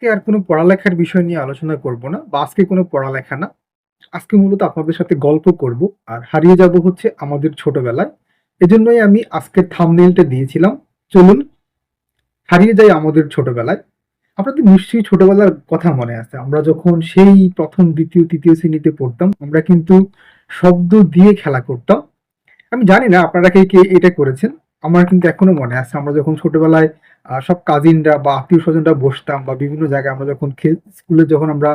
আজকে আর কোনো পড়ালেখার বিষয় নিয়ে আলোচনা করব না বা আজকে কোনো পড়ালেখা না। আজকে মূলত আপনাদের সাথে গল্প করব আর হারিয়ে যাব হচ্ছে আমাদের ছোটবেলায়। এজন্যই আমি আজকের থাম্বনেইলটা দিয়েছিলাম। চলুন হারিয়ে যাই আমাদের ছোটবেলায়। আপনাদের নিশ্চয়ই ছোটবেলার কথা মনে আছে। আমরা যখন সেই ১ম, ২য়, ৩য় শ্রেণীতে পড়তাম, আমরা কিন্তু শব্দ দিয়ে খেলা করতাম। আমি জানি না আপনারা কে এটা করেছেন। আমার কিন্তু এখনো মনে আছে। আমরা যখন ছোটবেলায় সব কাজিনরা বা আত্মীয়স্বজনরা বসতাম বা বিভিন্ন জায়গায় আমরা যখন স্কুলে যখন আমরা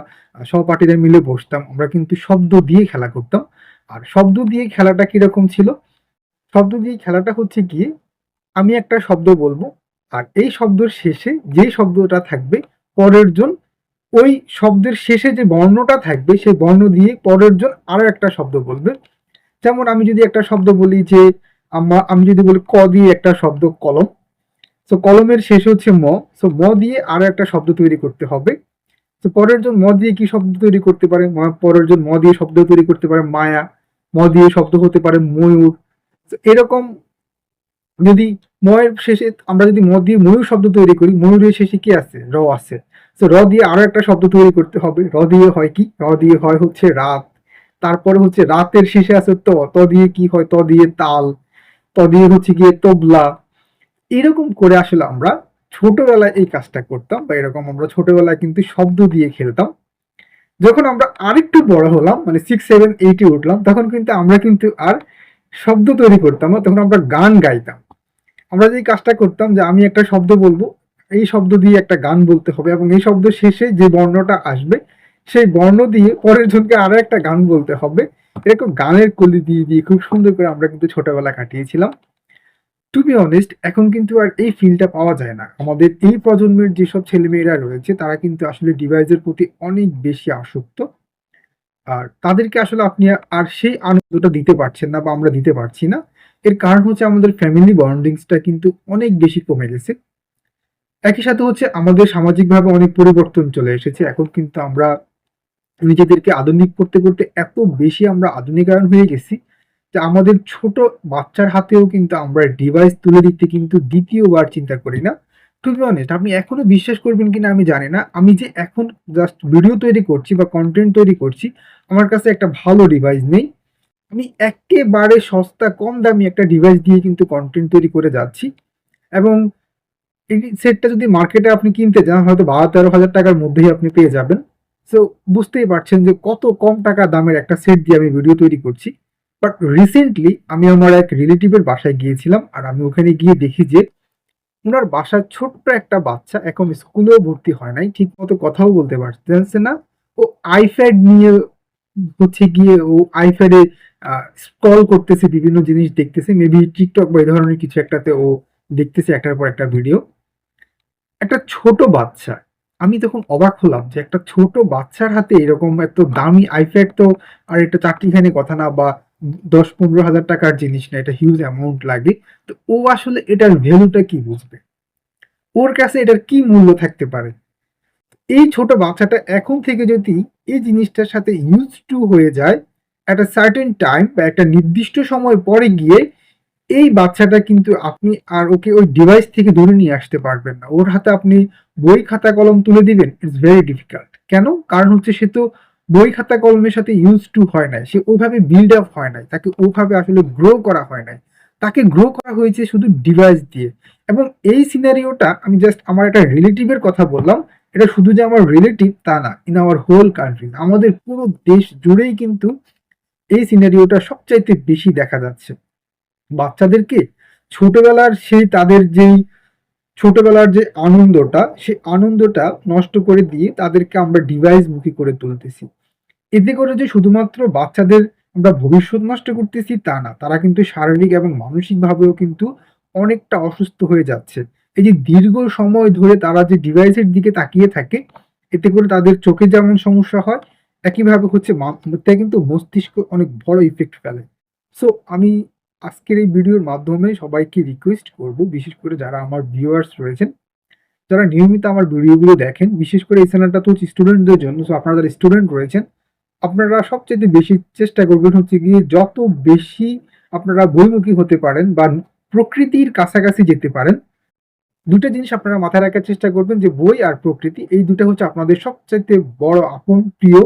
সহপাঠীরা মিলে বসতাম, আমরা কিন্তু শব্দ দিয়ে খেলা করতাম। আর শব্দ দিয়ে খেলাটা কিরকম ছিল? শব্দ দিয়ে খেলাটা হচ্ছে গিয়ে আমি একটা শব্দ বলবো, আর এই শব্দের শেষে যেই শব্দটা থাকবে পরের জন ওই শব্দের শেষে যে বর্ণটা থাকবে সেই বর্ণ দিয়ে পরের জন আরো একটা শব্দ বলবে। যেমন আমি যদি একটা শব্দ বলি যে আমি যদি বলি ক দিয়ে একটা শব্দ কলম, তো কলমের শেষ হচ্ছে ম, তো ম দিয়ে আরো একটা শব্দ তৈরি করতে হবে। তো পরের জন ম দিয়ে কি শব্দ তৈরি করতে পারে? পরের জন ম দিয়ে শব্দ তৈরি করতে পারে মায়া, ম দিয়ে শব্দ হতে পারে ময়ূর। তো এরকম যদি ময়ের শেষে আমরা যদি ম দিয়ে ময়ূর শব্দ তৈরি করি, ময়ূরের শেষে কি আছে? র আছে। তো র দিয়ে আরো একটা শব্দ তৈরি করতে হবে। র দিয়ে হয় কি? র দিয়ে হয় হচ্ছে রাত। তারপরে হচ্ছে রাতের শেষে আছে ত, ত দিয়ে কি হয়? ত দিয়ে তাল, ত দিয়ে হচ্ছে গিয়ে তবলা। এরকম করে আসলে আমরা ছোটবেলায় এই কাজটা করতাম বা এরকম আমরা ছোটবেলায় কিন্তু শব্দ দিয়ে খেলতাম। যখন আমরা আরেকটু বড় হলাম মানে 6, 7, 8 এ উঠলাম তখন কিন্তু আমরা কিন্তু আর শব্দ তৈরি করতাম না, তখন আমরা গান গাইতাম। আমরা যে কাজটা করতাম যে আমি একটা শব্দ বলবো, এই শব্দ দিয়ে একটা গান বলতে হবে এবং এই শব্দ শেষে যে বর্ণটা আসবে সেই বর্ণ দিয়ে পরের জনকে আরো একটা গান বলতে হবে। এরকম গানের কলি দিয়ে দিয়ে খুব সুন্দর করে আমরা কিন্তু ছোটবেলা কাটিয়েছিলাম। টু বি অনেস্ট এখন কিন্তু আর এই ফিলটা পাওয়া যায় না। আমাদের এই প্রজন্মের যেসব ছেলেমেয়েরা রয়েছে তারা কিন্তু আসলে ডিভাইসের প্রতি অনেক বেশি আসক্ত। আর তাদেরকে আসলে আপনি আর সেই আনন্দটা দিতে পারছেন না বা আমরা দিতে পারছি না। এর কারণ হচ্ছে আমাদের ফ্যামিলি বন্ডিংসটা কিন্তু অনেক বেশি কমে গেছে। একই সাথে হচ্ছে আমাদের সামাজিকভাবে অনেক পরিবর্তন চলে এসেছে। এখন কিন্তু আমরা নিজেদেরকে আধুনিক করতে, করতে এত বেশি আমরা আধুনিকায়ন হয়ে গেছি যে আমাদের ছোট বাচ্চার হাতেও কিন্তু আমরা ডিভাইস তুলে দিতে কিন্তু ২য় বার চিন্তা করি না। টু বি অনেস্ট আপনি এখনো বিশ্বাস করবেন কিনা আমি জানি না। আমি যে এখন জাস্ট ভিডিও তৈরি করছি বা কনটেন্ট তৈরি করছি, আমার কাছে একটা ভালো ডিভাইস নেই। আমি এক্কেবারে সস্তা কম দামি একটা ডিভাইস দিয়ে কিন্তু কনটেন্ট তৈরি করে যাচ্ছি এবং এই সেটটা যদি মার্কেটে আপনি কিনতে যান হয়তো ১২-১৩ হাজার টাকার মধ্যেই আপনি পেয়ে যাবেন। সো বুঝতেই পারছেন যে কত কম টাকা দামের একটা সেট দিয়ে আমি ভিডিও তৈরি করছি। বাট রিসেন্টলি আমি আমার এক রিলেটিভের বাসায় গিয়েছিলাম আর আমি ওখানে গিয়ে দেখি যে উনার বাসায় ছোট্ট একটা বাচ্চা এখন স্কুলেও ভর্তি হয় নাই, ঠিক মতো কথাও বলতে পারতেছে না। ও আইপ্যাড নিয়ে হচ্ছে গিয়ে ও আইপ্যাডে স্ক্রল করতেছে, বিভিন্ন জিনিস দেখতেছে, মেবি টিকটক বা এই ধরনের কিছু একটাতে ও দেখতেছে একটার পর একটা ভিডিও। একটা ছোট বাচ্চা। আমি তখন অবাক হলাম যে একটা ছোট বাচ্চার হাতে এরকম এত দামি আইপ্যাড তো আর এটা চারটিখানি কথা না বা ১০-১৫ হাজার টাকার জিনিস না, এটা হিউজ অ্যামাউন্ট লাগে। তো ও আসলে এটার ভ্যালুটা কি বুঝবে? ওর কাছে এটার কি মূল্য থাকতে পারে? এই ছোট বাচ্চাটা এখন থেকে যদি এই জিনিসটার সাথে used to হয়ে যায়, at a certain time বা একটা নির্দিষ্ট সময় পরে গিয়ে এই বাচ্চাটা কিন্তু আপনি আর ওকে ওই ডিভাইস থেকে দূরে নিয়ে আসতে পারবেন না। ওর হাতে আপনি বই খাতা কলম তুলে দিবেন, ইটস ভেরি ডিফিকাল্ট। কেন? কারণ হচ্ছে সে তো বই খাতা কলমের সাথে used to হয় নাই। সে ওভাবে বিল্ড আপ হয় নাই। তাকে ওভাবে আসলে গ্রো করা হয় নাই। তাকে গ্রো করা হয়েছে শুধু ডিভাইস দিয়ে। এবং এই সিনারিওটা আমি জাস্ট আমার একটা রিলেটিভের কথা বললাম। এটা শুধু যে আমার রিলেটিভ তা না। ইন আওয়ার হোল কান্ট্রি আমাদের পুরো দেশ জুড়েই কিন্তু এই সিনারিওটা সবচাইতে বেশি দেখা যাচ্ছে। বাচ্চাদেরকে ছোটবেলার সেই তাদের যেই ছোটবেলার যে আনন্দটা, সেই আনন্দটা নষ্ট করে দিয়ে তাদেরকে আমরা ডিভাইস মুখী করে তুলতেছি। এতে করে যে শুধুমাত্র বাচ্চাদের আমরা ভবিষ্যৎ নষ্ট করতেছি তা না। তারা কিন্তু শারীরিক এবং মানসিকভাবেও কিন্তু অনেকটা অসুস্থ হয়ে যাচ্ছে। এই যে দীর্ঘ সময় ধরে তারা যে ডিভাইসের দিকে তাকিয়ে থাকে, এতে করে তাদের চোখে যেমন সমস্যা হয়, একইভাবে হচ্ছে এটা কিন্তু মস্তিষ্কে অনেক বড় ইফেক্ট ফেলে। সো আমি আজকের এই ভিডিওর মাধ্যমে সবাইকে রিকোয়েস্ট করব, বিশেষ করে যারা আমার ভিউয়ার্স রয়েছেন, যারা নিয়মিত আমার ভিডিওগুলো দেখেন, বিশেষ করে এই চ্যানেলটা তো হচ্ছে স্টুডেন্টদের জন্য। সো আপনারা যারা স্টুডেন্ট রয়েছেন, আপনারা সবচাইতে বেশি চেষ্টা করবেন হচ্ছে গিয়ে যত বেশি আপনারা বইমুখী হতে পারেন বা প্রকৃতির কাছাকাছি যেতে পারেন, দুটো জিনিস আপনারা মাথায় রাখার চেষ্টা করবেন যে বই আর প্রকৃতি এই দুটো হচ্ছে আপনাদের সবচাইতে বড় আপন প্রিয়,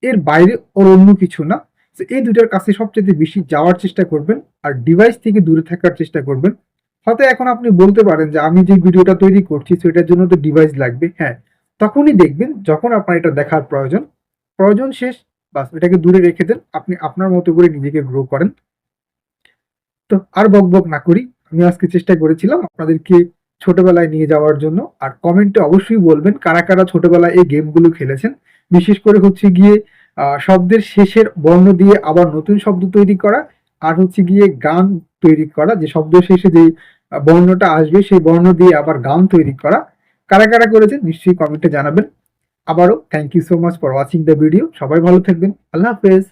এর বাইরে ওর অন্য কিছু না। তো এই দুটার কাছে সবচাইতে বেশি যাওয়ার চেষ্টা করবেন আর ডিভাইস থেকে দূরে থাকার চেষ্টা করবেন। হয়তো এখন আপনি বলতে পারেন যে আমি যে ভিডিওটা তৈরি করছি সেটার জন্য তো ডিভাইস লাগবে। হ্যাঁ, তখনই দেখবেন যখন আপনার এটা দেখার প্রয়োজন। প্রয়োজন শেষ, বাস এটাকে দূরে রেখে দেন। আপনি আপনার মতো করে নিজেকে গ্রো করেন। তো আর বকবক না করি, আমি আজকে চেষ্টা করেছিলাম আপনাদেরকে ছোটবেলায় নিয়ে যাওয়ার জন্য। আর কমেন্টে অবশ্যই বলবেন কারা কারা ছোটবেলায় এই গেমগুলো খেলেছেন। বিশেষ করে হচ্ছে গিয়ে শব্দের শেষের বর্ণ দিয়ে আবার নতুন শব্দ তৈরি করা, আর হচ্ছে গিয়ে গান তৈরি করা, যে শব্দের শেষে যে বর্ণটা আসবে সেই বর্ণ দিয়ে আবার গান তৈরি করা। কারা কারা করেছেন নিশ্চয়ই কমেন্টে জানাবেন। আবারও thank you so much for watching the video. সবাই ভালো থাকবেন। আল্লাহ হাফেজ।